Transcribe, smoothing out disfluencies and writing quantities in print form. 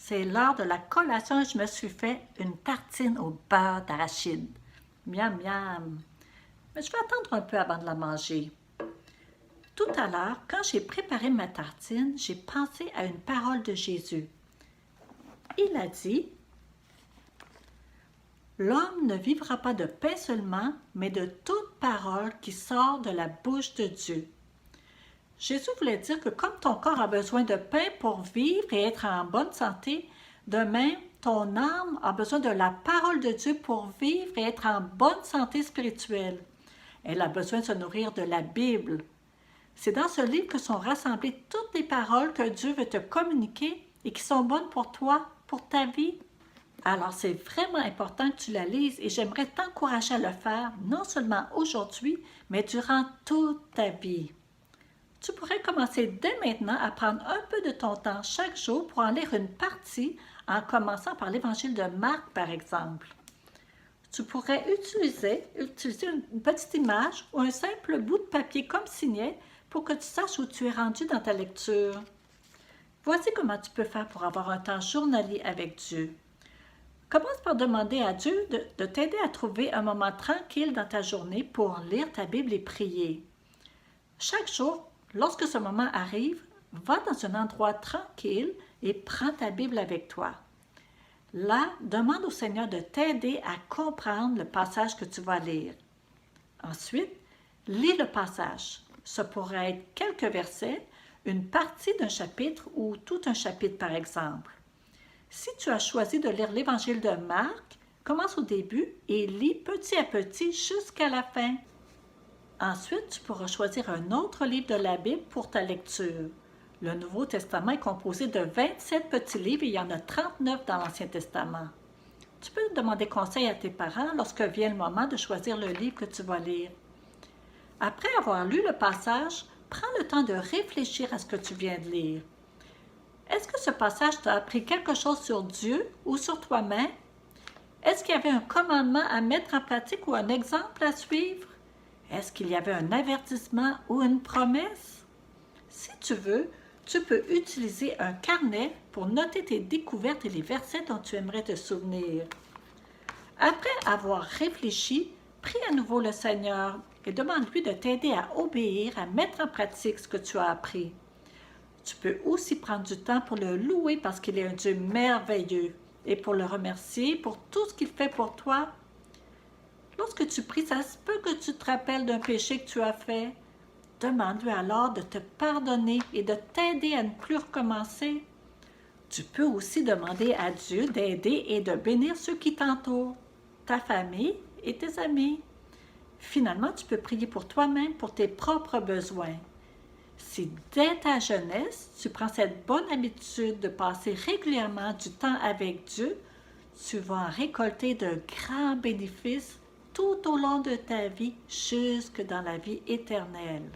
C'est l'heure de la collation et je me suis fait une tartine au beurre d'arachide. Miam, miam. Mais je vais attendre un peu avant de la manger. Tout à l'heure, quand j'ai préparé ma tartine, j'ai pensé à une parole de Jésus. Il a dit, « L'homme ne vivra pas de pain seulement, mais de toute parole qui sort de la bouche de Dieu. » Jésus voulait dire que comme ton corps a besoin de pain pour vivre et être en bonne santé, de même, ton âme a besoin de la parole de Dieu pour vivre et être en bonne santé spirituelle. Elle a besoin de se nourrir de la Bible. C'est dans ce livre que sont rassemblées toutes les paroles que Dieu veut te communiquer et qui sont bonnes pour toi, pour ta vie. Alors, c'est vraiment important que tu la lises et j'aimerais t'encourager à le faire, non seulement aujourd'hui, mais durant toute ta vie. Tu pourrais commencer dès maintenant à prendre un peu de ton temps chaque jour pour en lire une partie, en commençant par l'Évangile de Marc, par exemple. Tu pourrais utiliser une petite image ou un simple bout de papier comme signet pour que tu saches où tu es rendu dans ta lecture. Voici comment tu peux faire pour avoir un temps journalier avec Dieu. Commence par demander à Dieu de t'aider à trouver un moment tranquille dans ta journée pour lire ta Bible et prier. Chaque jour, lorsque ce moment arrive, va dans un endroit tranquille et prends ta Bible avec toi. Là, demande au Seigneur de t'aider à comprendre le passage que tu vas lire. Ensuite, lis le passage. Ce pourrait être quelques versets, une partie d'un chapitre ou tout un chapitre par exemple. Si tu as choisi de lire l'Évangile de Marc, commence au début et lis petit à petit jusqu'à la fin. Ensuite, tu pourras choisir un autre livre de la Bible pour ta lecture. Le Nouveau Testament est composé de 27 petits livres et il y en a 39 dans l'Ancien Testament. Tu peux demander conseil à tes parents lorsque vient le moment de choisir le livre que tu vas lire. Après avoir lu le passage, prends le temps de réfléchir à ce que tu viens de lire. Est-ce que ce passage t'a appris quelque chose sur Dieu ou sur toi-même? Est-ce qu'il y avait un commandement à mettre en pratique ou un exemple à suivre? Est-ce qu'il y avait un avertissement ou une promesse? Si tu veux, tu peux utiliser un carnet pour noter tes découvertes et les versets dont tu aimerais te souvenir. Après avoir réfléchi, prie à nouveau le Seigneur et demande-lui de t'aider à obéir, à mettre en pratique ce que tu as appris. Tu peux aussi prendre du temps pour le louer parce qu'il est un Dieu merveilleux et pour le remercier pour tout ce qu'il fait pour toi. Lorsque tu pries, ça se peut que tu te rappelles d'un péché que tu as fait. Demande-lui alors de te pardonner et de t'aider à ne plus recommencer. Tu peux aussi demander à Dieu d'aider et de bénir ceux qui t'entourent, ta famille et tes amis. Finalement, tu peux prier pour toi-même, pour tes propres besoins. Si dès ta jeunesse, tu prends cette bonne habitude de passer régulièrement du temps avec Dieu, tu vas en récolter de grands bénéfices tout au long de ta vie jusque dans la vie éternelle.